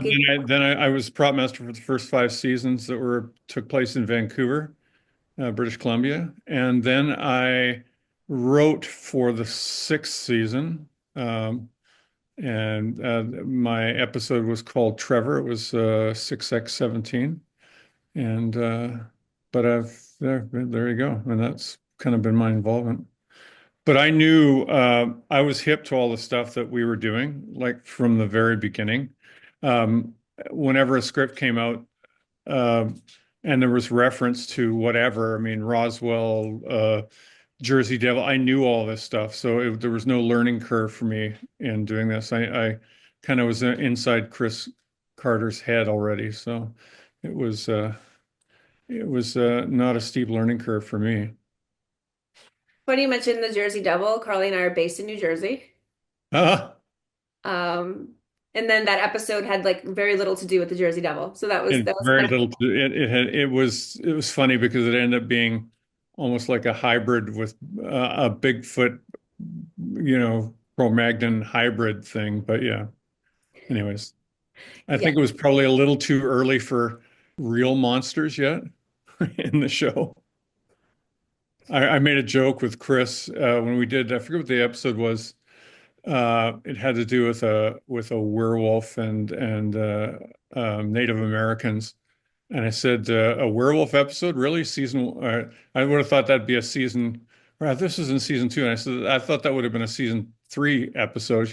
walking. I was prop master for the first 5 seasons that were took place in Vancouver, British Columbia, and then I wrote for the 6th season. And my episode was called Trevor. It was 6X17, and but there you go, and that's kind of been my involvement. But I knew I was hip to all the stuff that we were doing, like from the very beginning. Um, Whenever a script came out, uh, and there was reference to whatever, I mean, Roswell, Jersey Devil, I knew all this stuff. So there was no learning curve for me in doing this. I kind of was inside Chris Carter's head already. So it was, uh, it was not a steep learning curve for me. Funny you mentioned the Jersey Devil. Carly and I are based in New Jersey. Ah, Um, and then that episode had like very little to do with the Jersey Devil. So and that was very kind of little it was funny because it ended up being almost like a hybrid with a Bigfoot, Cro-Magnon hybrid thing. But yeah, anyways, I yeah. think it was probably a little too early for real monsters yet in the show. I made a joke with Chris when we did, I forget what the episode was. It had to do with a werewolf and Native Americans. And I said, a werewolf episode? Really? I would have thought that'd be a season. Right, this is in season 2. And I said, I thought that would have been a season 3 episode.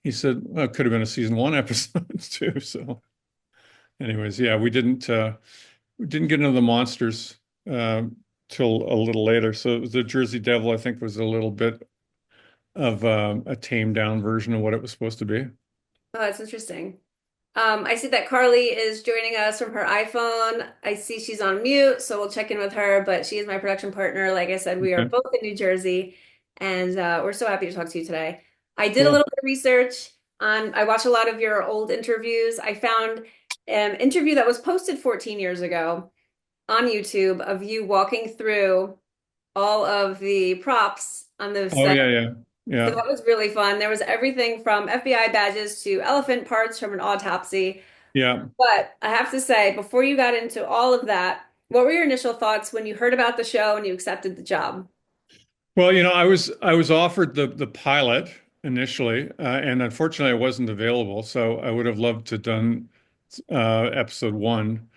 He said, well, it could have been a season 1 episode too. So, anyways, yeah, we didn't get into the monsters till a little later. So the Jersey Devil, I think, was a little bit of a tamed down version of what it was supposed to be. Oh, that's interesting. I see that Carly is joining us from her iPhone. I see she's on mute, so we'll check in with her, but she is my production partner. Like I said, we are Okay, both in New Jersey, and we're so happy to talk to you today. I did a cool. little bit of research on, I watched a lot of your old interviews. I found an interview that was posted 14 years ago on YouTube of you walking through all of the props on the Oh set. yeah, yeah, So yeah, that was really fun. There was everything from FBI badges to elephant parts from an autopsy. yeah. But I have to say, before you got into all of that, what were your initial thoughts when you heard about the show and you accepted the job? Well, I was offered the pilot initially, and unfortunately, I wasn't available. So I would have loved to done episode 1,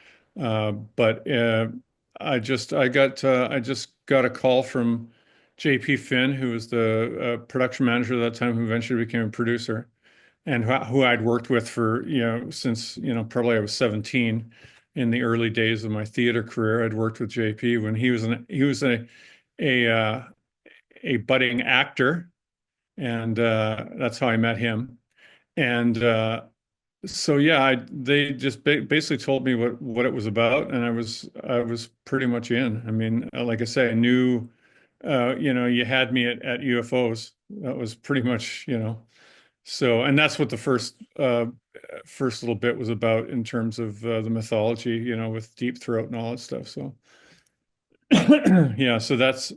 but I just got a call from JP Finn, who was the production manager at that time, who eventually became a producer, and who I'd worked with for since probably I was 17 in the early days of my theater career. I'd worked with JP when he was a uh, a budding actor, and that's how I met him. And so yeah, they just basically told me what it was about, and I was pretty much in. I mean, like I say, I knew, you had me at UFOs. That was pretty much, so, and that's what the first little bit was about in terms of the mythology, with Deep Throat and all that stuff. So yeah, so that's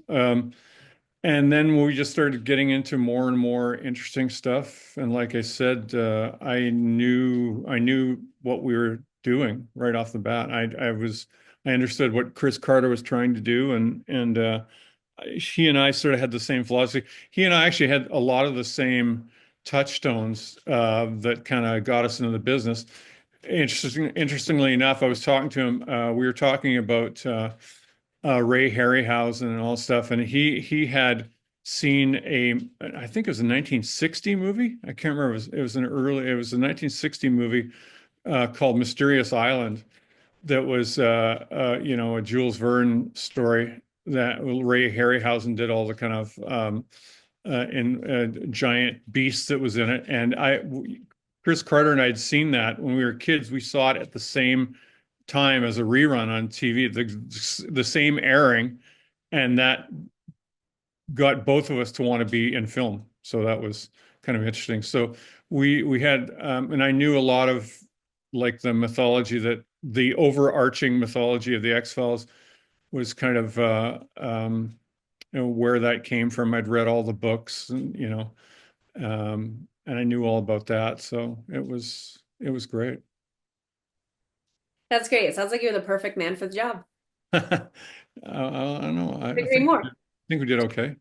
and then we just started getting into more and more interesting stuff. And like I said, I knew what we were doing right off the bat. I understood what Chris Carter was trying to do, and he and I sort of had the same philosophy. He and I actually had a lot of the same touchstones that kind of got us into the business. Interestingly enough, I was talking to him. We were talking about Ray Harryhausen and all stuff, and he had seen I think it was a 1960 movie. I can't remember. It was a 1960 movie called Mysterious Island that was a Jules Verne story that Ray Harryhausen did all the kind of in giant beasts that was in it, and Chris Carter and I had seen that when we were kids. We saw it at the same time as a rerun on TV, the same airing, and that got both of us to want to be in film. So that was kind of interesting. So we had, and I knew a lot of like the overarching mythology of the X-Files was kind of where that came from. I'd read all the books, and I knew all about that. So it was great. That's great. It sounds like you're the perfect man for the job. I don't know. I agree more. I think we did okay.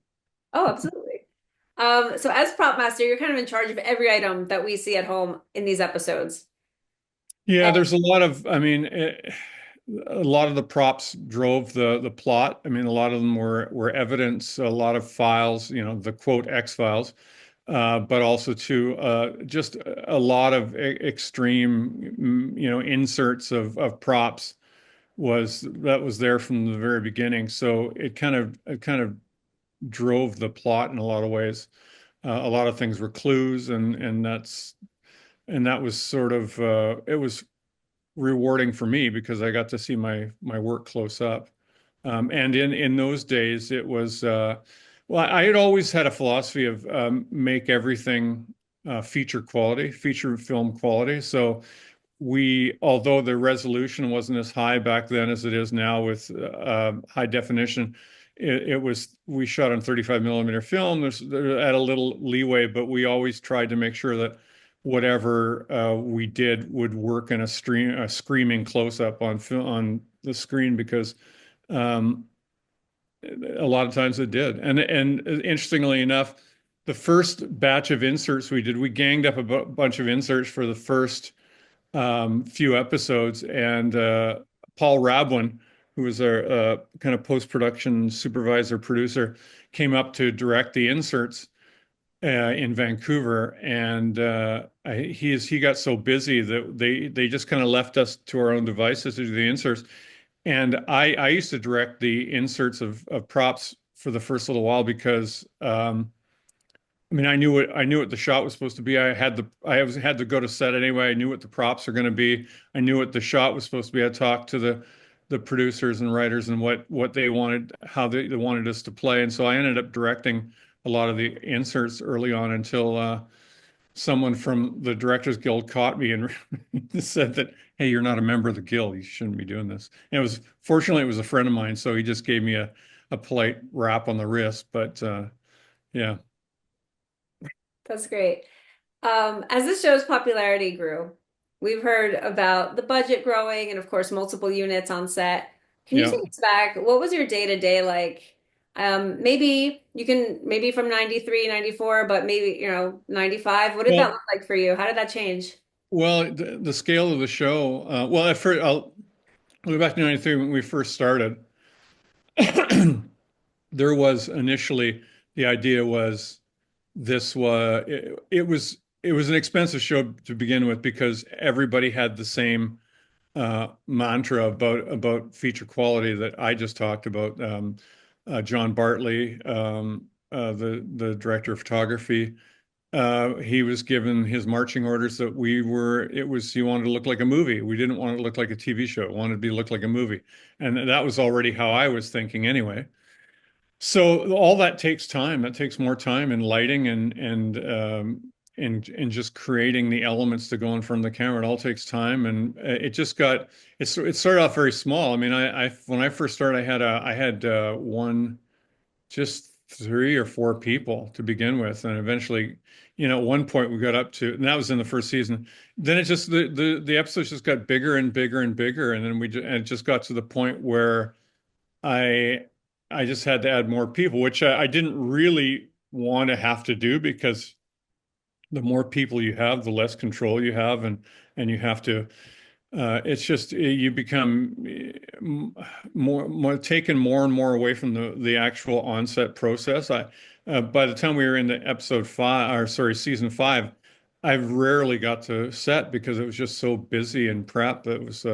Oh, absolutely. So as prop master, you're kind of in charge of every item that we see at home in these episodes. Yeah, there's a lot of, I mean, a lot of the props drove the plot. I mean, a lot of them were evidence, a lot of files, you know, the quote X-Files, but also too just a lot of extreme, you know, inserts of props that was there from the very beginning. So it kind of drove the plot in a lot of ways. A lot of things were clues, and that was sort of it was rewarding for me because I got to see my work close up. And in those days, it was well, I had always had a philosophy of make everything feature quality, feature film quality. So although the resolution wasn't as high back then as it is now with high definition, we shot on 35 millimeter film. There at a little leeway, but we always tried to make sure that whatever we did would work in a screaming close up on the screen because um, a lot of times it did. And interestingly enough, the first batch of inserts we did, we ganged up a bunch of inserts for the first few episodes, and Paul Rabwin, who was our kind of post-production supervisor producer, came up to direct the inserts in Vancouver, and he got so busy that they just kind of left us to our own devices to do the inserts. And I used to direct the inserts of props for the first little while because I mean, I knew what the shot was supposed to be. Had to go to set anyway. I knew what the props are going to be. I knew what the shot was supposed to be. I talked to the producers and writers and what they wanted, how they wanted us to play. And so I ended up directing a lot of the inserts early on until someone from the Directors Guild caught me and said that, "Hey, you're not a member of the guild. You shouldn't be doing this." And fortunately it was a friend of mine, so he just gave me a polite rap on the wrist. But yeah. That's great. As this show's popularity grew, we've heard about the budget growing and, of course, multiple units on set. Can you Yeah. take us back? What was your day-to-day like? Maybe you can, maybe from 93, 94, but maybe, 95. What did that Well, look like for you? How did that change? Well, the scale of the show, well, at first, I'll go back to 93 when we first started. There was initially the idea was it was an expensive show to begin with because everybody had the same mantra about feature quality that I just talked about. John Bartley, the director of photography, he was given his marching orders that he wanted to look like a movie. We didn't want it to look like a TV show. It wanted to look like a movie. And that was already how I was thinking anyway. So all that takes time. That takes more time in lighting and just creating the elements to go in front of the camera. It all takes time. And it started off very small. I mean, when I first started, I had just three or four people to begin with, and eventually, at one point we got up to, and that was in the first season. Then it just the episodes just got bigger and bigger and bigger, and then and it just got to the point where I I just had to add more people, which I didn't really want to have to do because the more people you have, the less control you have, and you have to it's just you become more taken more and more away from the actual onset process. By the time we were into episode five, or sorry, season five, I rarely got to set because it was just so busy and prep. It was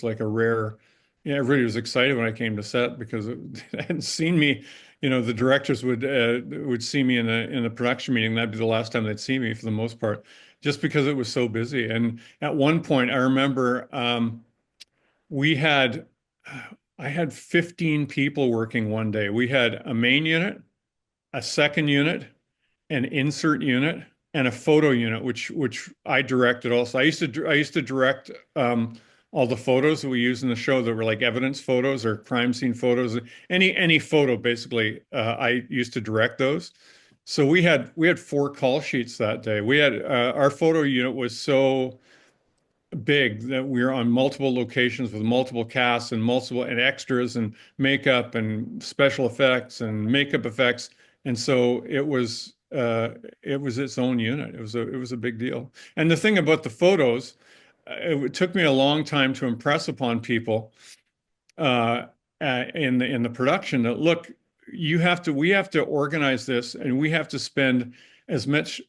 like a rare. Yeah, everybody was excited when I came to set because they hadn't seen me. The directors would see me in the production meeting. That'd be the last time they'd see me for the most part just because it was so busy. And at one point, I remember we had, I had 15 people working one day. We had a main unit, a second unit, an insert unit, and a photo unit, which I directed also. I used to direct all the photos that we use in the show that were like evidence photos or crime scene photos. Any photo, basically, I used to direct those. So we had four call sheets that day. Our photo unit was so big that we were on multiple locations with multiple casts and multiple and extras and makeup and special effects and makeup effects. And so it was its own unit. It was a big deal. And the thing about the photos, it took me a long time to impress upon people uh, in the production that look, we have to organize this, and we have to spend as much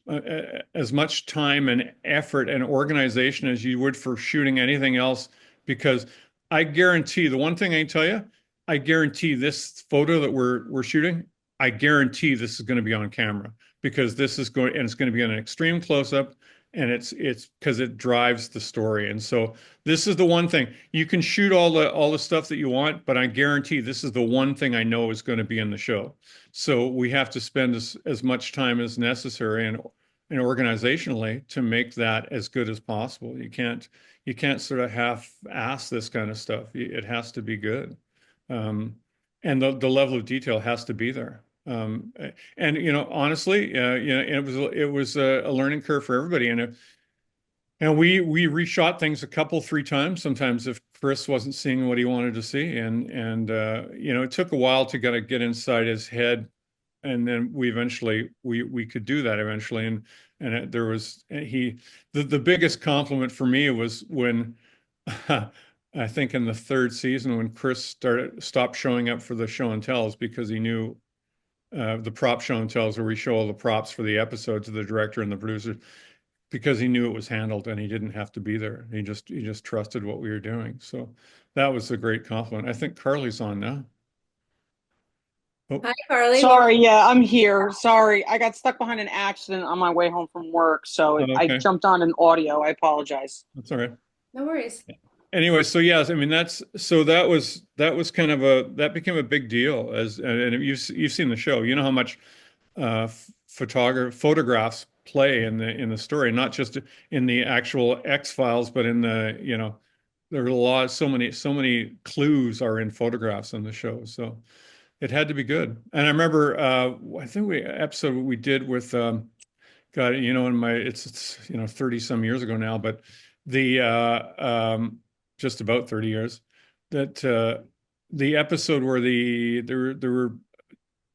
time and effort and organization as you would for shooting anything else, because I guarantee the one thing I can tell you, I guarantee this photo that we're shooting, I guarantee this is going to be on camera because this is going and it's going to be on an extreme close up, and it's because it drives the story. And so this is the one thing. You can shoot all the stuff that you want, but I guarantee this is the one thing I know is going to be in the show. So we have to spend as much time as necessary and organizationally to make that as good as possible. You can't sort of half-ass this kind of stuff. It has to be good. Um, and the level of detail has to be there. And honestly, it was a learning curve for everybody. And we reshot things a couple, three times, sometimes if Chris wasn't seeing what he wanted to see. And it took a while to kind of get inside his head. And then we could do that eventually. And there was the biggest compliment for me was when I think in the third season when Chris stopped showing up for the show and tells because he knew the prop show and tells where we show all the props for the episode to the director and the producer because he knew it was handled and he didn't have to be there. He just trusted what we were doing. So that was a great compliment. I think Carly's on now. Oh, Hi, Carly. Sorry, yeah, I'm here. Sorry, I got stuck behind an accident on my way home from work, so I okay. jumped on an audio. I apologize. That's all right. No worries. Anyway, so yes, I mean that was kind of that became a big deal and you've seen the show. You know how much photographs play in the story, not just in the actual X-Files, but in there are so many clues are in photographs in the show. So it had to be good. And I remember I think we episode we did with God, in my it's 30 some years ago now, but the just about 30 years that the episode where there were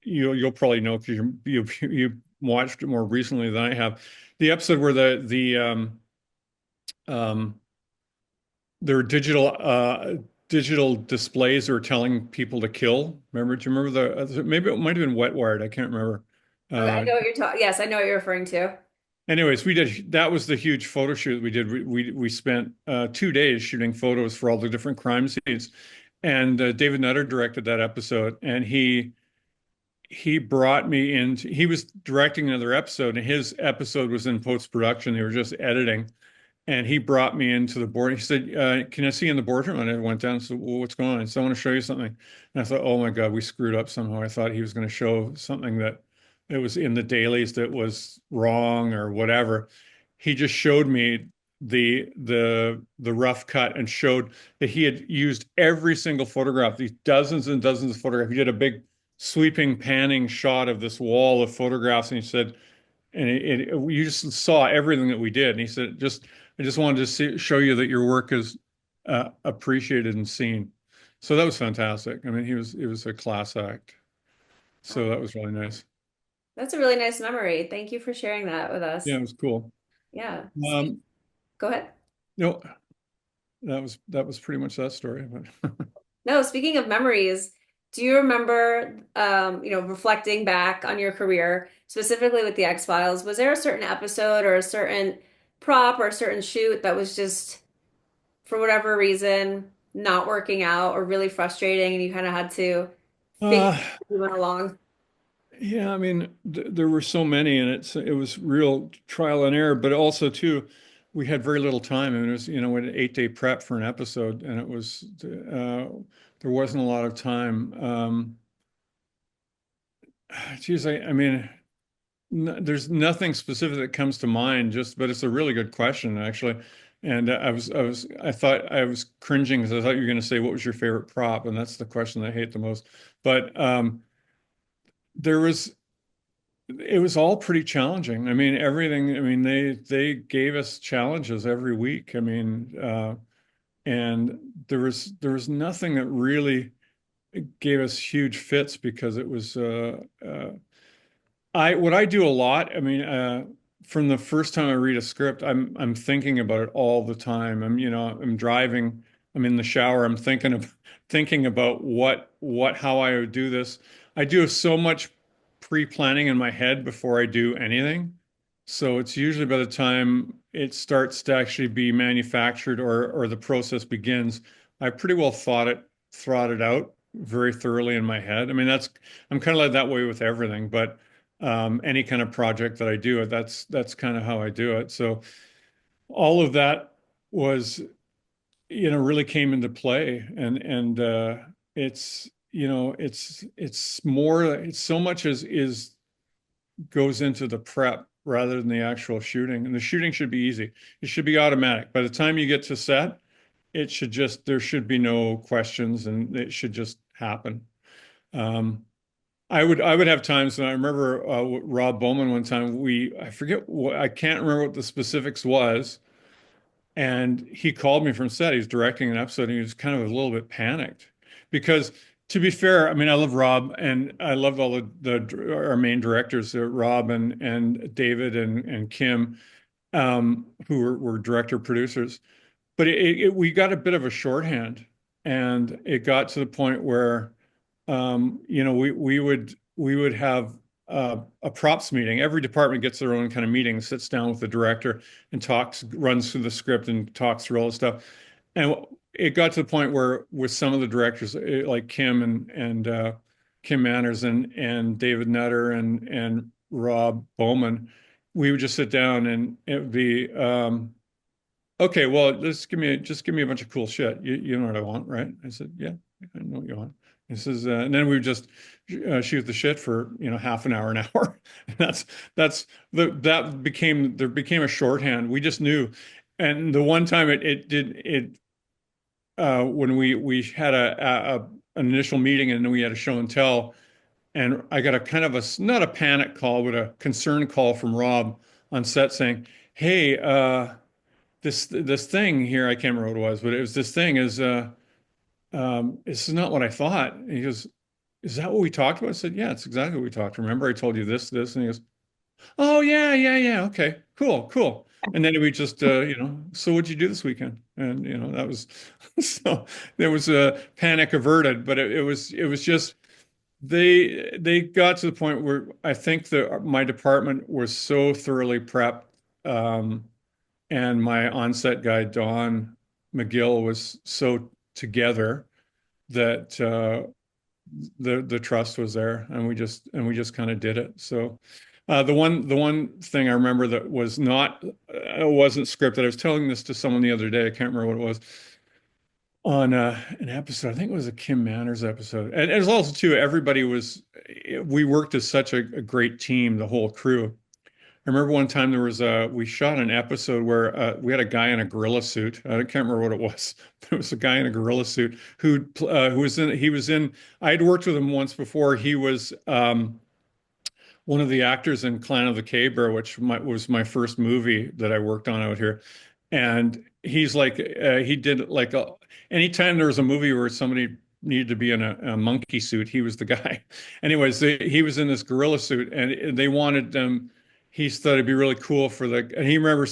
you'll probably know because you watched it more recently than I have. The episode where um, there were digital displays that were telling people to kill. Remember? Do you remember maybe it might have been Wet Wired. I can't remember. Okay, I Uh, know what you're talking. Yes, I know what you're referring to. Anyways, that was the huge photo shoot we did. We spent 2 days shooting photos for all the different crime scenes, and David Nutter directed that episode, and he brought me in. He was directing another episode, and his episode was in post production. They were just editing, and he brought me into the board. He said, "Can I see you in the boardroom?" And I went down and said, "Well, what's going on?" I said, "I want to show you something." And I thought, "Oh my God, we screwed up somehow." I thought he was going to show something that it was in the dailies that was wrong or whatever. He just showed me the rough cut and showed that he had used every single photograph, these dozens and dozens of photographs. He did a big sweeping panning shot of this wall of photographs, and he said, and you just saw everything that we did. And he said, I just wanted to show you that your work is appreciated and seen. So that was fantastic. I mean, it was a class act. Oh, So that was really nice. that's a really nice memory. Thank you for sharing that with Yeah, us. it was cool. Yeah. Um, Go ahead. no, that was pretty much that story. But No, speaking of memories, do you remember, reflecting back on your career, specifically with the X-Files, was there a certain episode or a certain prop or a certain shoot that was just, for whatever reason, not working out or really frustrating and you kind of had to figure uh, it out as you went along? yeah, I mean, there were so many, and it was real trial and error. But also too, we had very little time. I mean, it was we had an 8 day prep for an episode, and it was there wasn't a lot of time. Geez, I mean, there's nothing specific that comes to mind. But it's a really good question actually. And I thought I was cringing because I thought you were going to say what was your favorite prop, and that's the question I hate the most. But there was. it was all pretty challenging. I mean, everything, I mean, they gave us challenges every week. I mean, and there was nothing that really gave us huge fits because it was I what I do a lot, I mean, from the first time I read a script, I'm thinking about it all the time. I'm driving, I'm in the shower, I'm thinking about what how I would do this. I do so much pre-planning in my head before I do anything. So it's usually by the time it starts to actually be manufactured or the process begins, I pretty well thought it out very thoroughly in my head. I mean, I'm kind of like that way with everything, but any kind of project that I do, that's kind of how I do it. So all of that was, really came into play, and it's, it's so much as goes into the prep rather than the actual shooting. And the shooting should be easy. It should be automatic. By the time you get to set, there should be no questions and it should just happen. Um, I would have times, and I remember Rob Bowman one time. I forget what, I can't remember what the specifics was, and he called me from set. He was directing an episode, and he was kind of a little bit panicked because, to be fair, I mean, I love Rob, and I loved all our main directors, Rob and David and Kim, who were director producers. But we got a bit of a shorthand, and it got to the point where we would have a props meeting. Every department gets their own kind of meeting, sits down with the director and runs through the script and talks through all the stuff. And it got to the point where with some of the directors, like Kim and Kim Manners and David Nutter and Rob Bowman, we would just sit down and it would be okay, well, just give me a bunch of cool shit. You know what I want, right? I said, yeah, I know what you want. He says, and then we would just shoot the shit for half an hour. And there became a shorthand. We just knew. And the one time it did it when we had an initial meeting and then we had a show and tell, and I got a kind of not a panic call, but a concern call from Rob on set saying, "Hey, this thing here, I can't remember what it was, but it was this thing this is not what I thought." And he goes, "Is that what we talked about?" I said, "Yeah, it's exactly what we talked. Remember, I told you this." And he goes, "Oh, yeah, yeah, yeah. Okay, cool, cool." And then we just, so what'd you do this weekend? And that was so there was a panic averted, but it was just they got to the point where I think that my department was so thoroughly prepped. Um, and my onset guy Don McGill was so together that the trust was there, and we just kind of did it. So the one thing I remember that was not it wasn't scripted. I was telling this to someone the other day. I can't remember what it was on an episode. I think it was a Kim Manners episode, and as also too, everybody was. We worked as such a great team, the whole crew. I remember one time we shot an episode where we had a guy in a gorilla suit. I can't remember what it was. There was a guy in a gorilla suit who was in. I had worked with him once before. He was one of the actors in Clan of the Cave Bear, which was my first movie that I worked on out here. And he's like, he did like anytime there was a movie where somebody needed to be in a monkey suit, he was the guy. Anyways, he was in this gorilla suit, and they wanted them. He thought it'd be really cool and he remember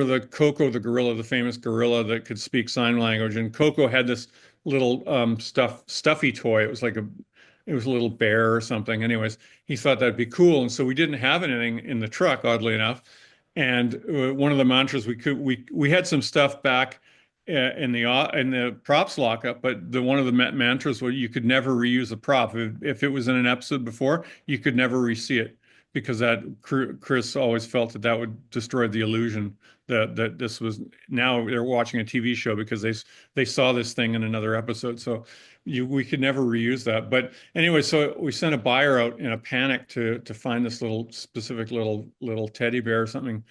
the Coco, the gorilla, the famous gorilla that could speak sign language. And Coco had this little stuffy toy. It was a little bear or something. Anyways, he thought that'd be cool. And so we didn't have anything in the truck, oddly enough. And one of the mantras we had some stuff back in the props lockup, but one of the mantras was you could never reuse a prop. If it was in an episode before, you could never re-see it because Chris always felt that would destroy the illusion that this was now they're watching a TV show because they saw this thing in another episode. So we could never reuse that. But anyway, so we sent a buyer out in a panic to find this specific little teddy bear or something.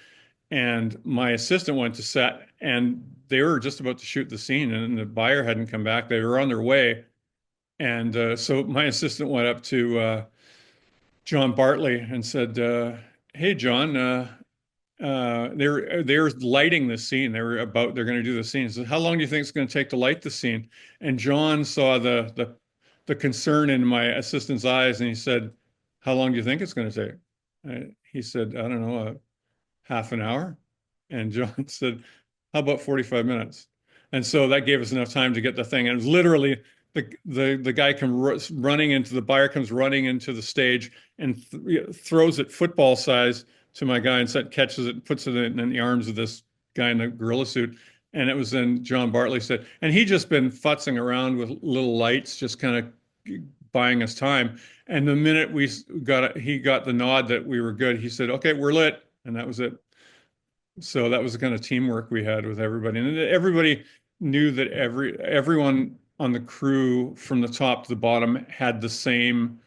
And my assistant went to set, and they were just about to shoot the scene, and the buyer hadn't come back. They were on their way, and so my assistant went up to John Bartley and said, "Hey, John, they're lighting the scene. They're going to do the scene. So how long do you think it's going to take to light the scene?" And John saw the concern in my assistant's eyes, and he said, "How long do you think it's going to take?" He said, "I don't know, half an hour." And John said, "How about 45 minutes?" And so that gave us enough time to get the thing. And it was literally the guy running into the buyer comes running into the stage and throws it football size to my guy and catches it, puts it in the arms of this guy in the gorilla suit. And it was then John Bartley said, and he'd just been futzing around with little lights, just kind of buying us time. And the minute he got the nod that we were good, he said, "Okay, we're lit." And that was it. So that was the kind of teamwork we had with everybody. And everybody knew that everyone on the crew from the top to the bottom had the same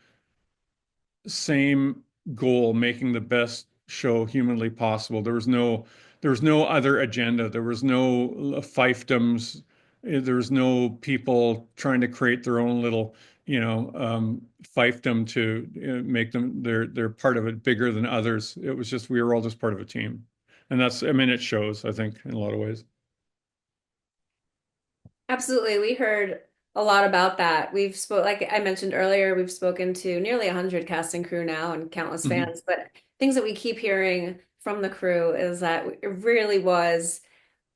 goal, making the best show humanly possible. There was no other agenda. There was no fiefdoms. There was no people trying to create their own little, fiefdom to make them they're part of it bigger than others. It was just we were all just part of a team. And I mean, it shows, I think, in a lot of ways. Absolutely. We heard a lot about that. Like I mentioned earlier, we've spoken to nearly 100 cast and crew now and countless Mhm. fans, but things that we keep hearing from the crew is that it really was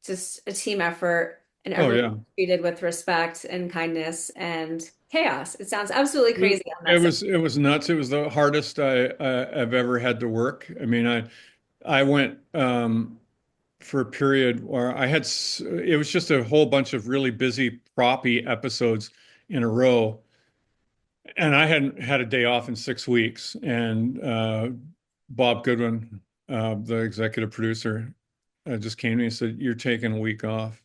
just a team effort and Oh everyone yeah. treated with respect and kindness and chaos. It sounds absolutely It, crazy on it that set. was it was nuts. It was the hardest I've ever had to work. I mean, I went for a period where it was just a whole bunch of really busy proppy episodes in a row, and I hadn't had a day off in 6 weeks. And Bob Goodwin, the executive producer, just came to me and said, "You're taking a week off.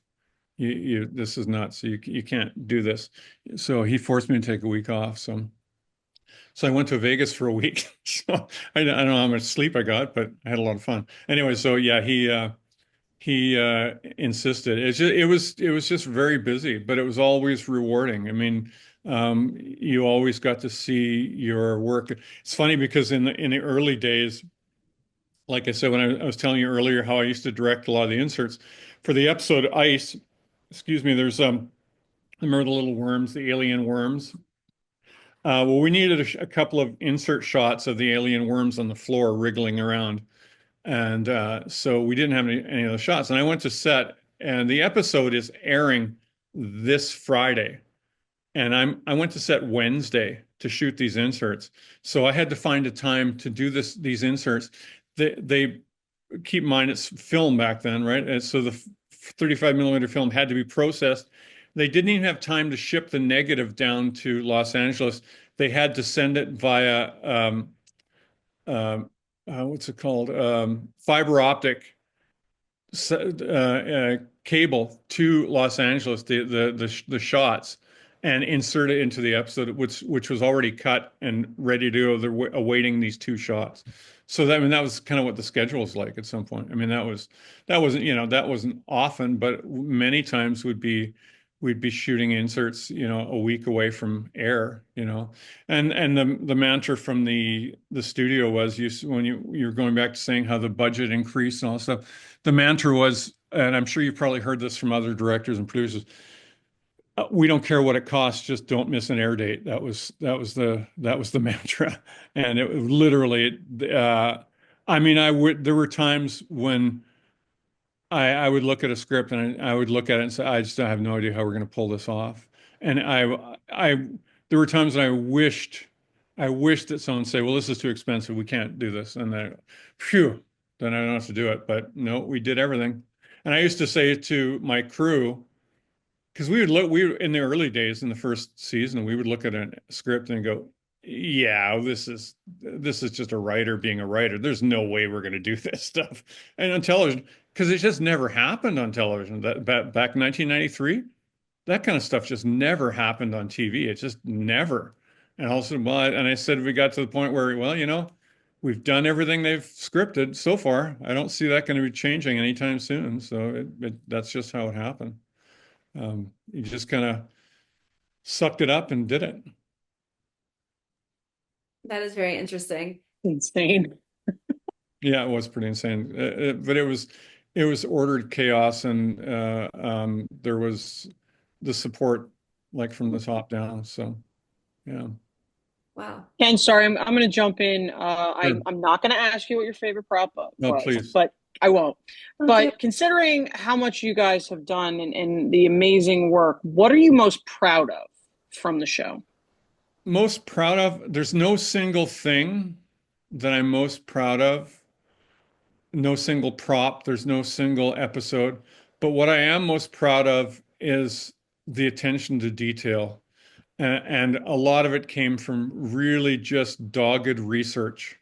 This is nuts. You can't do this." So he forced me to take a week off. So I went to Vegas for a week. So I don't know how much sleep I got, but I had a lot of fun. Anyway, so yeah, he insisted. It was just very busy, but it was always rewarding. I mean, you always got to see your work. It's funny because in the early days, like I said, when I was telling you earlier how I used to direct a lot of the inserts for the episode Ice, excuse me, there's remember the little worms, the alien worms. Well, we needed a couple of insert shots of the alien worms on the floor wriggling around. And so we didn't have any of those shots. And I went to set, and the episode is airing this Friday. And I went to set Wednesday to shoot these inserts. So I had to find a time to do these inserts. They keep in mind it's film back then, right? And so the 35 millimeter film had to be processed. They didn't even have time to ship the negative down to Los Angeles. They had to send it via um, what's it called? Fiber optic cable to Los Angeles, the shots, and insert it into the episode, which was already cut and ready to go. They're awaiting these two shots. So that, I mean, that was kind of what the schedule was like at some point. I mean, that wasn't often, but many times we'd be shooting inserts, a week away from air, and the mantra from the studio was when you're going back to saying how the budget increased and all that stuff. The mantra was, and I'm sure you've probably heard this from other directors and producers, we don't care what it costs, just don't miss an air date. That was the mantra, and it literally. I mean, there were times when I would look at a script and I would look at it and say, I just have no idea how we're going to pull this off. And there were times when I wished that someone say, well, this is too expensive. We can't do this. And then, phew, then I don't have to do it. But no, we did everything. And I used to say to my crew, because in the early days in the first season, we would look at a script and go, yeah, this is just a writer being a writer. There's no way we're going to do this stuff. And on television, because it just never happened on television. That back in 1993, that kind of stuff just never happened on TV. It just never. And also, and I said we got to the point where, well, we've done everything they've scripted so far. I don't see that going to be changing anytime soon. So that's just how it happened. You just kind of sucked it up and did it. That is very interesting. Insane. Yeah, it was pretty insane. But it was ordered chaos, and there was the support like from the top down. So yeah. Wow. Ken, sorry, I'm going to jump in. Sure. I'm not going to ask you what your favorite prop No, was, please. but I won't. Okay. But considering how much you guys have done and the amazing work, what are you most proud of from the show? Most proud of, there's no single thing that I'm most proud of. No single prop, there's no single episode. But what I am most proud of is the attention to detail. And a lot of it came from really just dogged research.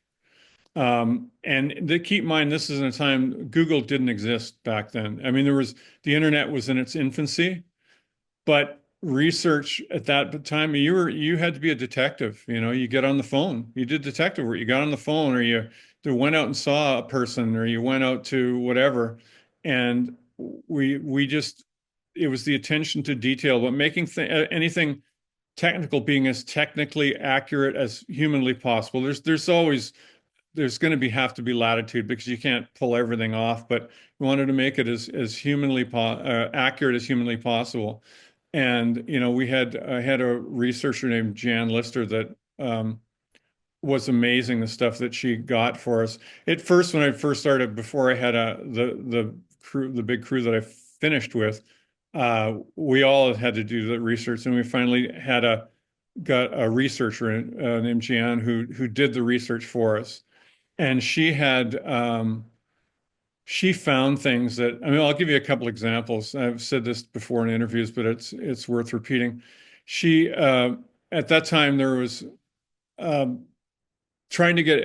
And to keep in mind, this is in a time Google didn't exist back then. I mean, the internet was in its infancy, but research at that time, you had to be a detective. You know, you get on the phone, you did detective work, you got on the phone, or you went out and saw a person, or you went out to whatever. And we just it was the attention to detail, but making anything technical being as technically accurate as humanly possible. There's going to have to be latitude because you can't pull everything off, but we wanted to make it as humanly accurate as humanly possible. And you know, I had a researcher named Jan Lister that was amazing, the stuff that she got for us. At first, when I first started, before I had the big crew that I finished with, we all had to do the research, and we finally got a researcher named Jan who did the research for us. And she found things that, I mean, I'll give you a couple examples. I've said this before in interviews, but it's worth repeating. She at that time there was um, trying to get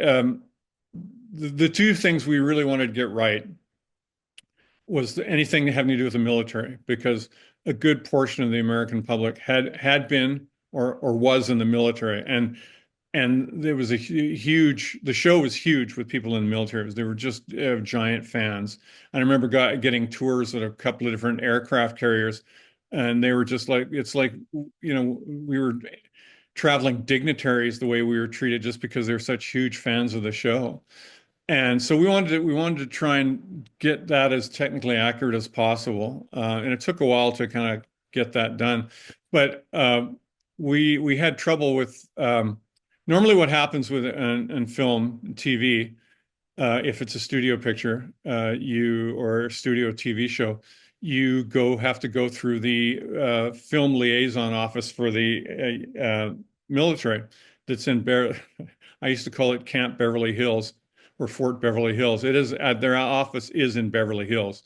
the two things we really wanted to get right was anything having to do with the military, because a good portion of the American public had been or was in the military, and there was a huge, the show was huge with people in the military. They were just giant fans. And I remember getting tours at a couple of different aircraft carriers, and they were just like, it's like, you know, we were traveling dignitaries the way we were treated just because they're such huge fans of the show. And so we wanted to try and get that as technically accurate as possible. And it took a while to kind of get that done. But we had trouble with normally what happens with in film, TV, if it's a studio picture, you or a studio TV show, you have to go through the film liaison office for the military that's in I used to call it Camp Beverly Hills or Fort Beverly Hills. It is their office is in Beverly Hills,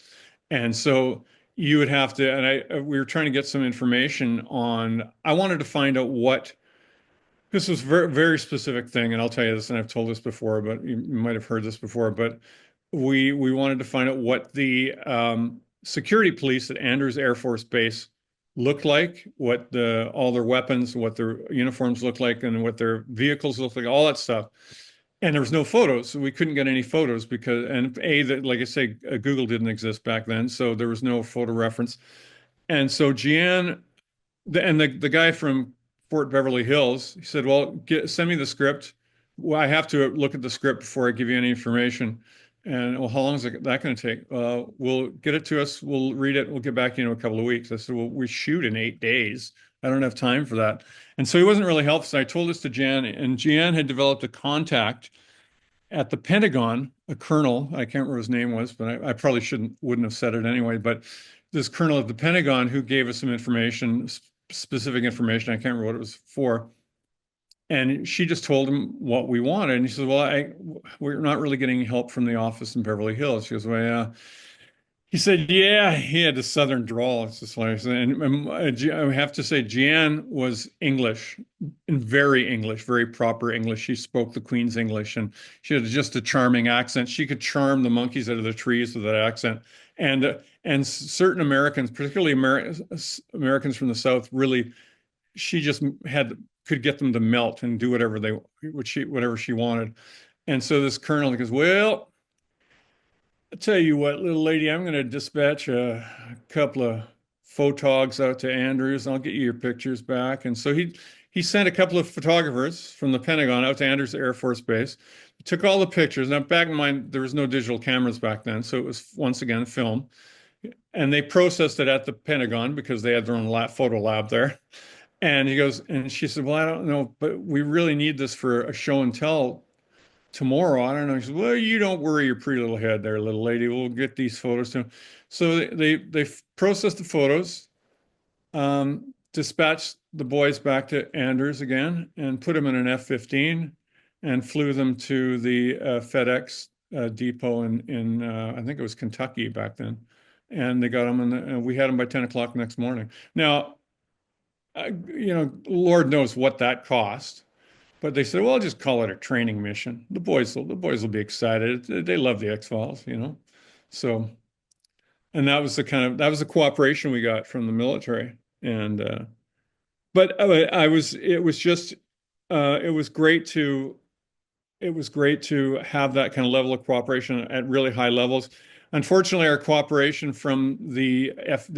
and so you would have to. And we were trying to get some information on. I wanted to find out what this was very, very specific thing, and I'll tell you this, and I've told this before, but you might have heard this before, but we wanted to find out what the security police at Andrews Air Force Base looked like, what all their weapons, what their uniforms looked like, and what their vehicles looked like, all that stuff. And there was no photos, so we couldn't get any photos that, like I say, Google didn't exist back then, so there was no photo reference. And so Gian the guy from Fort Beverly Hills, he said, "Well, send me the script. Well, I have to look at the script before I give you any information." And well, how long is that going to take? We'll get it to us. We'll read it. We'll get back to you in a couple of weeks. I said, "Well, we shoot in 8 days. I don't have time for that." And so he wasn't really helpful. So I told this to Jan, and Jan had developed a contact at the Pentagon, a colonel. I can't remember what his name was, but I probably wouldn't have said it anyway. But this colonel at the Pentagon who gave us some information, specific information. I can't remember what it was for. And she just told him what we wanted. And he said, "Well, we're not really getting help from the office in Beverly Hills." She goes, "Well, yeah." He said, "Yeah," he had a southern drawl. It's just like, I have to say, Jeanne was English, and very English, very proper English. She spoke the Queen's English, and she had just a charming accent. She could charm the monkeys out of the trees with that accent. And certain Americans, particularly Americans from the South, really, she just could get them to melt and do whatever she wanted. And so this colonel goes, "Well, I'll tell you what, little lady, I'm going to dispatch a couple of photogs out to Andrews, and I'll get you your pictures back." And so he sent a couple of photographers from the Pentagon out to Andrews Air Force Base, took all the pictures. Now, back in mind, there was no digital cameras back then, so it was once again film. And they processed it at the Pentagon because they had their own photo lab there. And he goes, and she said, "Well, I don't know, but we really need this for a show and tell tomorrow." I don't know. He said, "Well, you don't worry your pretty little head there, little lady. We'll get these photos to him." So they processed the photos, dispatched the boys back to Andrews again, and put them in an F-15 and flew them to the FedEx depot in I think it was Kentucky back then. And they got them, and we had them by 10 o'clock the next morning. Now, Lord knows what that cost. But they said, well, just call it a training mission. The boys will be excited. They love the X-Files. So, and that was the cooperation we got from the military. And but it was just it was great to have that kind of level of cooperation at really high levels. Unfortunately, our cooperation from the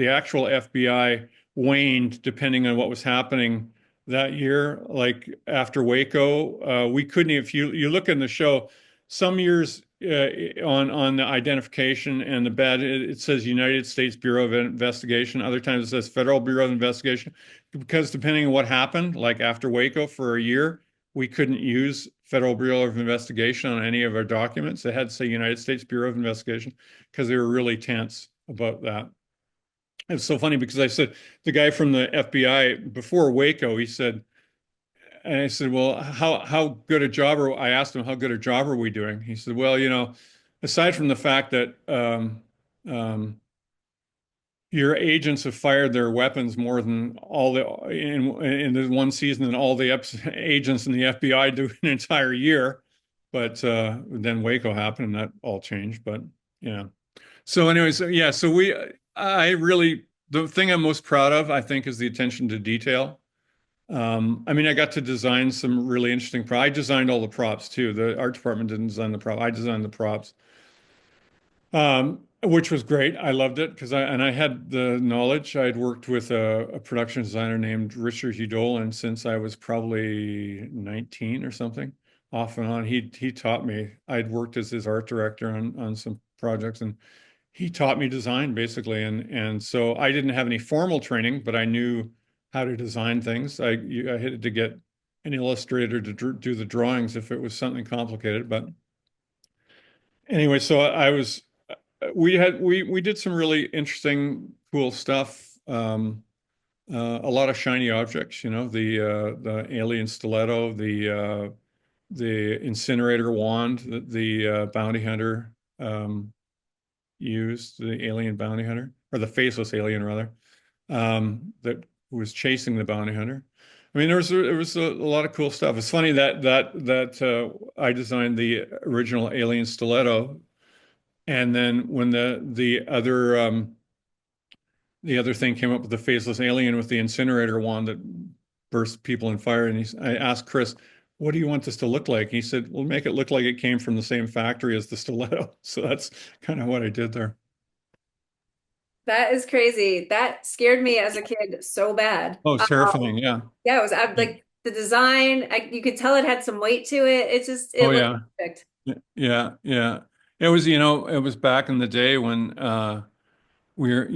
actual FBI waned depending on what was happening that year. Like after Waco, we couldn't. If you look in the show, some years on the identification and the badge, it says United States Bureau of Investigation. Other times it says Federal Bureau of Investigation, because depending on what happened, like after Waco for a year, we couldn't use Federal Bureau of Investigation on any of our documents. It had to say United States Bureau of Investigation because they were really tense about that. It's so funny because I said, the guy from the FBI before Waco, he said, and I said, well, how good a job I asked him, how good a job are we doing? He said, well, aside from the fact that um, your agents have fired their weapons more than all in the one season than all the agents in the FBI do an entire year. But then Waco happened and that all changed. But yeah. So anyways, yeah. So the thing I'm most proud of, I think, is the attention to detail. I mean, I got to design some really interesting I designed all the props too. The art department didn't design the prop. I designed the props. Which was great. I loved it because I had the knowledge. I had worked with a production designer named Richard Hudolin since I was probably 19 or something, off and on. He taught me. I'd worked as his art director on some projects, and he taught me design basically. And so I didn't have any formal training, but I knew how to design things. I had to get an illustrator to do the drawings if it was something complicated. But anyway, so we did some really interesting, cool stuff. A lot of shiny objects, the alien stiletto, the incinerator wand that the bounty hunter used, the alien bounty hunter, or the faceless alien rather, that was chasing the bounty hunter. I mean, there was a lot of cool stuff. It's funny that I designed the original alien stiletto. And then when the other thing came up with the faceless alien with the incinerator wand that burst people in fire, and I asked Chris, "What do you want this to look like?" He said, "We'll make it look like it came from the same factory as the stiletto." So that's kind of what I did there. That is crazy. That scared me as a kid so bad. Oh, it's terrifying. Yeah. Yeah, it was Yeah. like the design, you could tell it had some weight to it. It Oh, looked yeah. perfect. Yeah. Yeah. It was back in the day when we're,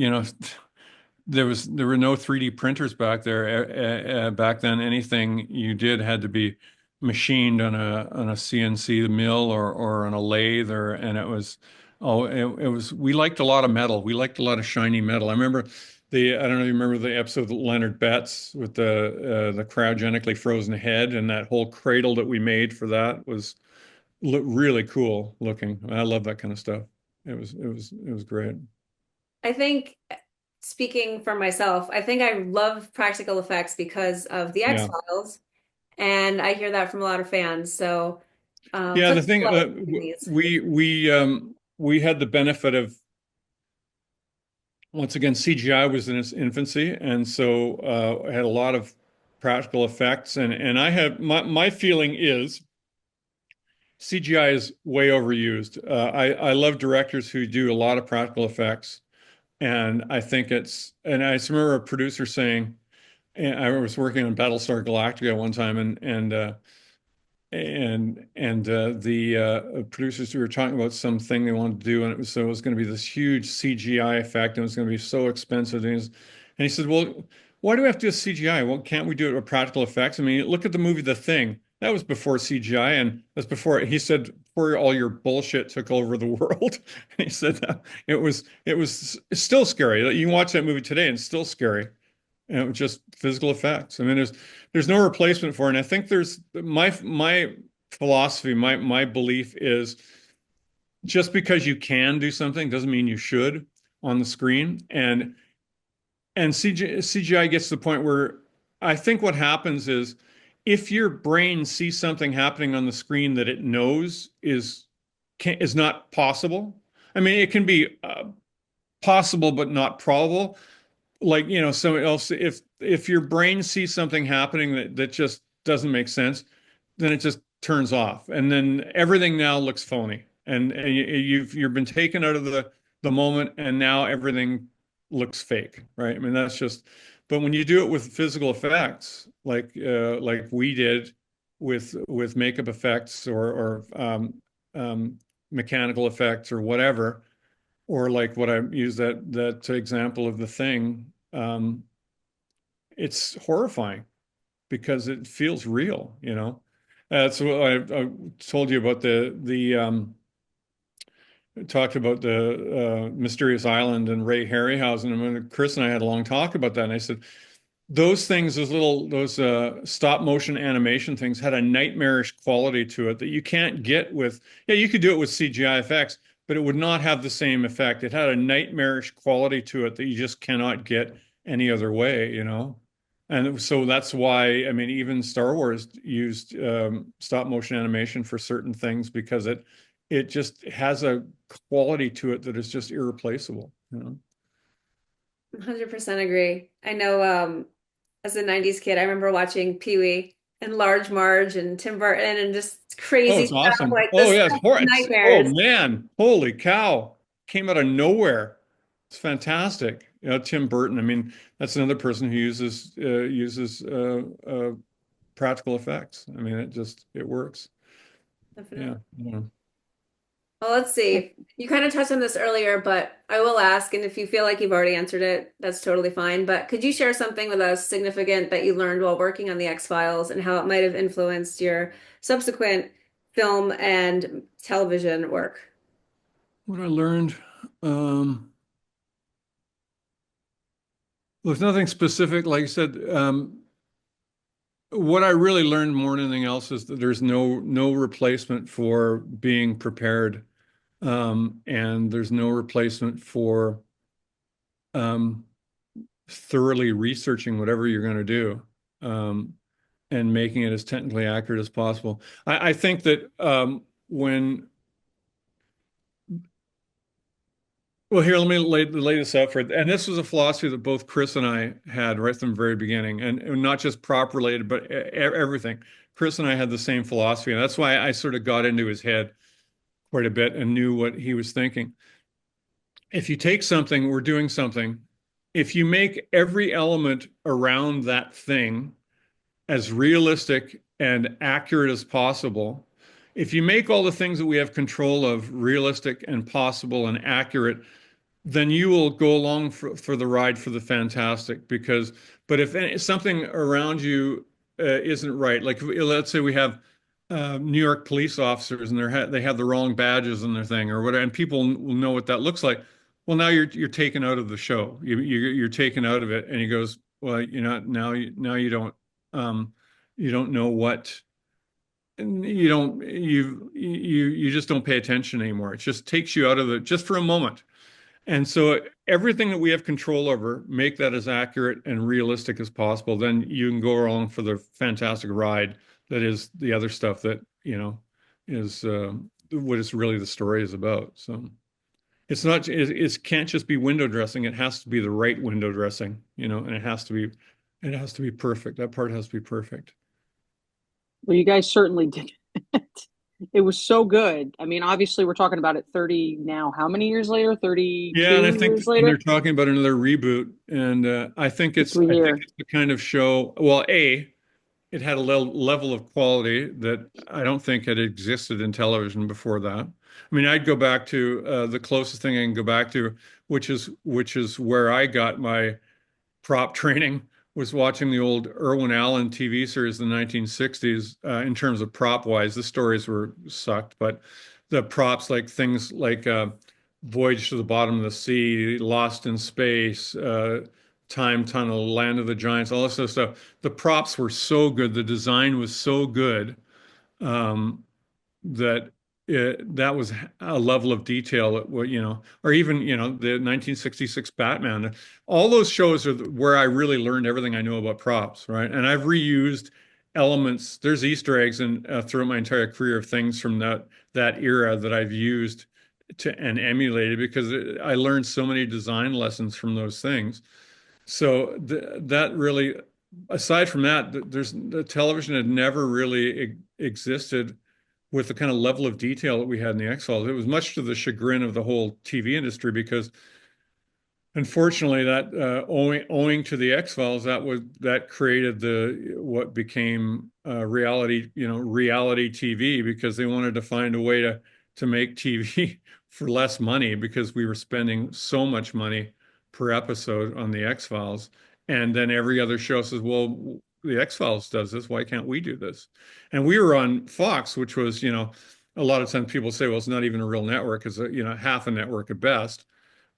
there were no 3D printers back there. Back then, anything you did had to be machined on a CNC mill or on a lathe, and it was we liked a lot of metal. We liked a lot of shiny metal. I don't know if you remember the episode of Leonard Betts with the cryogenically frozen head, and that whole cradle that we made for that was really cool looking. I love that kind of stuff. It was great. I think, speaking for myself, I think I love practical effects because of the Yeah. X-Files, and I hear that from a lot of fans. So, Yeah, such the thing a love in these. we had the benefit of, once again, CGI was in its infancy, and so I had a lot of practical effects, and I have my feeling is CGI is way overused. I love directors who do a lot of practical effects, and I think and I just remember a producer saying, and I was working on Battlestar Galactica one time, the producers were talking about something they wanted to do, and it was going to be this huge CGI effect, and it was going to be so expensive. And he said, "Well, why do we have to do a CGI? Well, can't we do it with practical effects? I mean, look at the movie The Thing. That was before CGI, and that's before." He said, "Before all your bullshit took over the world." And he said that it's still scary. Like, you can watch that movie today, and it's still scary. And it was just physical effects. I mean, there's no replacement for it. And I think there's my philosophy, my belief is just because you can do something doesn't mean you should on the screen. And CGI gets to the point where I think what happens is if your brain sees something happening on the screen that it knows is not possible. I mean, it can be possible but not probable. Like, someone else, if your brain sees something happening that just doesn't make sense, then it just turns off, and then everything now looks phony, and you've been taken out of the moment, and now everything looks fake, right? I mean, that's just. But when you do it with physical effects, like we did with makeup effects or mechanical effects or whatever, or like what I use that example of The Thing, it's horrifying because it feels real, you know. That's what I told you about the talked about the Mysterious Island and Ray Harryhausen. And when Chris and I had a long talk about that, and I said those things, those stop motion animation things had a nightmarish quality to it that you can't get with, yeah, you could do it with CGI effects, but it would not have the same effect. It had a nightmarish quality to it that you just cannot get any other way, you know? And so that's why, I mean, even Star Wars used stop motion animation for certain things because it just has a quality to it that is just irreplaceable, you know? 100% agree. I know as a 90s kid, I remember watching Pee-wee and Large Marge and Tim Burton and just Oh, crazy it's stuff awesome. like Oh, this yeah, oh nightmares. man, holy cow. Came out of nowhere. It's fantastic. You know, Tim Burton, I mean, that's another person who uses practical effects. I mean, it works. Definitely. Yeah. Yeah. Well, let's see. You kind of touched on this earlier, but I will ask, and if you feel like you've already answered it, that's totally fine. But could you share something with us significant that you learned while working on the X-Files and how it might have influenced your subsequent film and television work? What I learned, um, there's nothing specific. Like I said, what I really learned more than anything else is that there's no replacement for being prepared. And there's no replacement for um, thoroughly researching whatever you're going to do, and making it as technically accurate as possible. I think that when, well, here, let me lay this out for it. And this was a philosophy that both Chris and I had right from the very beginning, and not just prop related, but everything. Chris and I had the same philosophy, and that's why I sort of got into his head quite a bit and knew what he was thinking. If you take something, we're doing something, if you make every element around that thing as realistic and accurate as possible, if you make all the things that we have control of realistic and possible and accurate, then you will go along for the ride for the fantastic. But if something around you isn't right, like let's say we have New York police officers and they have the wrong badges in their thing or whatever, and people will know what that looks like. Well, now you're taken out of the show. You're taken out of it, and he goes, well, now you don't know what, you don't you just don't pay attention anymore. It just takes you out of it just for a moment. And so everything that we have control over, make that as accurate and realistic as possible. Then you can go along for the fantastic ride that is the other stuff that, is what is really the story is about. So it's not, it can't just be window dressing. It has to be the right window dressing, and it has to be perfect. That part has to be perfect. Well, you guys certainly did it. It was so good. I mean, obviously, we're talking about it 30 now. How many years later? Yeah, and I 32 think, years and they're later? talking about another reboot, and That's what we I think hear. it's the kind of show. Well, it had a level of quality that I don't think had existed in television before that. I mean, I'd go back to the closest thing I can go back to, which is where I got my prop training, was watching the old Irwin Allen TV series in the 1960s. In terms of prop wise, the stories were sucked, but the props, like things like Voyage to the Bottom of the Sea, Lost in Space, Time Tunnel, Land of the Giants, all this sort of stuff. The props were so good, the design was so good, um, that that was a level of detail that, or even, the 1966 Batman. All those shows are where I really learned everything I know about props, right? And I've reused elements. There's Easter eggs and throughout my entire career of things from that era that I've used to and emulated, because I learned so many design lessons from those things. So that really, aside from that, the television had never really existed with the kind of level of detail that we had in the X-Files. It was much to the chagrin of the whole TV industry, because unfortunately, that owing to the X-Files, that created the what became reality TV, because they wanted to find a way to make TV for less money, because we were spending so much money per episode on the X-Files. And then every other show says, well, the X-Files does this, why can't we do this? And we were on Fox, which was, a lot of times people say, well, it's not even a real network, it's half a network at best.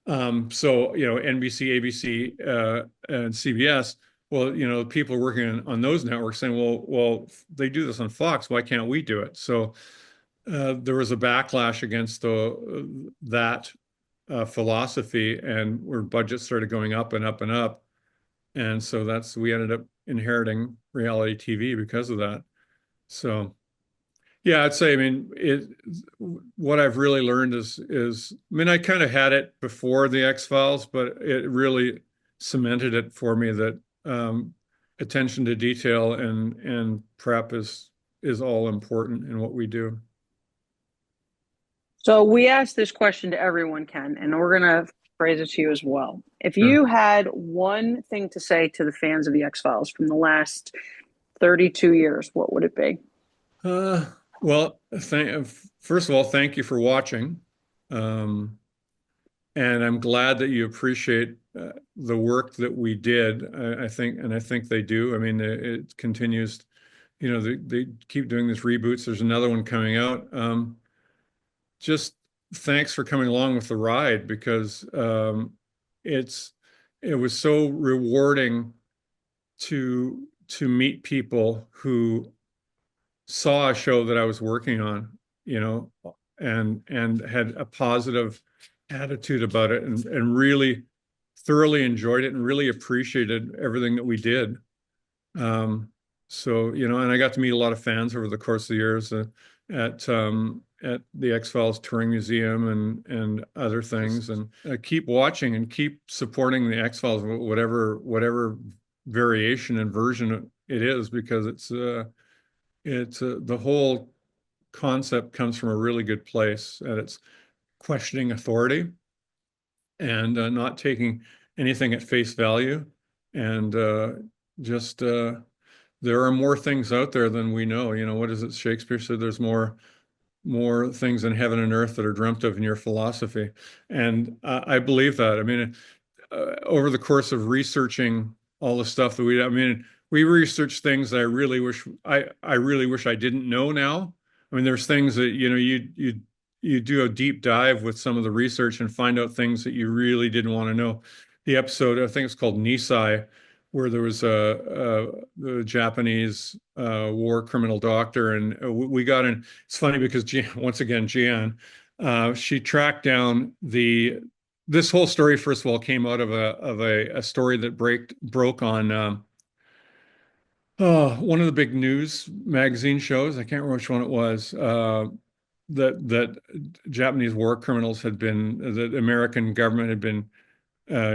So, NBC, ABC, and CBS, well, people working on those networks saying, well, they do this on Fox, why can't we do it? So there was a backlash against that philosophy, and where budgets started going up and up and up. And so we ended up inheriting reality TV because of that. So. Yeah, I'd say, I mean, what I've really learned I mean, I kind of had it before the X-Files, but it really cemented it for me that attention to detail and prep is all important in what we do. So we asked this question to everyone, Ken, and we're gonna phrase it to you as well. If Sure. you had one thing to say to the fans of the X-Files from the last 32 years, what would it be? Uh, well, first of all, thank you for watching. Um, and I'm glad that you appreciate the work that we did. I think they do. I mean, it continues. They keep doing these reboots. There's another one coming out. Just thanks for coming along with the ride, because it's it was so rewarding to meet people who saw a show that I was working on, and had a positive attitude about it, and really thoroughly enjoyed it and really appreciated everything that we did. Um, so, and I got to meet a lot of fans over the course of the years at the X-Files Touring Museum and other things, and keep watching and keep supporting the X-Files, whatever variation and version it is, because it's the whole concept comes from a really good place, and it's questioning authority, and not taking anything at face value, and just there are more things out there than we know. What is it? Shakespeare said there's more things in heaven and earth that are dreamt of in your philosophy. And I believe that. I mean, over the course of researching all the stuff that I mean, we researched things that I really wish I didn't know now. I mean, there's things that, you do a deep dive with some of the research and find out things that you really didn't want to know. The episode, I think it's called Nisai, where there was the Japanese war criminal doctor, and we got in. It's funny because once again, Jian, she tracked down this whole story. First of all, came out of a story that broke on one of the big news magazine shows. I can't remember which one it was. That Japanese war criminals the American government had been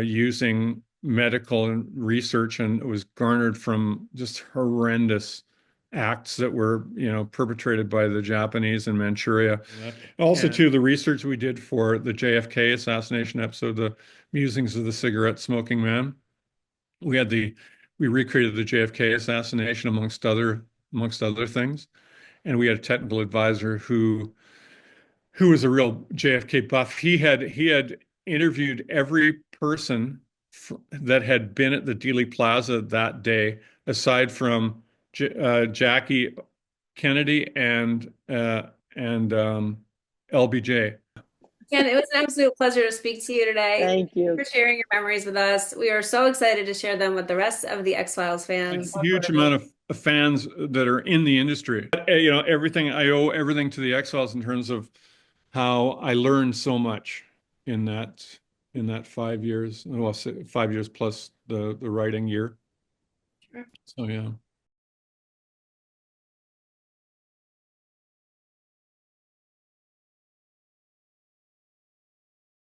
using medical and research, and it was garnered from just horrendous acts that were, perpetrated by the Japanese in Manchuria. Also, too, the research we did for the JFK assassination episode, the musings of the cigarette smoking man. We recreated the JFK assassination amongst other things, and we had a technical advisor who was a real JFK buff. He had interviewed every person that had been at the Dealey Plaza that day, aside from Jackie Kennedy and LBJ. Ken, it was an absolute pleasure to speak to you today. Thank you. For sharing your memories with us. We are so excited to share them with the rest of the X-Files fans. A huge amount of fans that are in the industry. I owe everything to the X-Files in terms of how I learned so much in that 5 years. Well, 5 years plus the writing year. Sure. So yeah.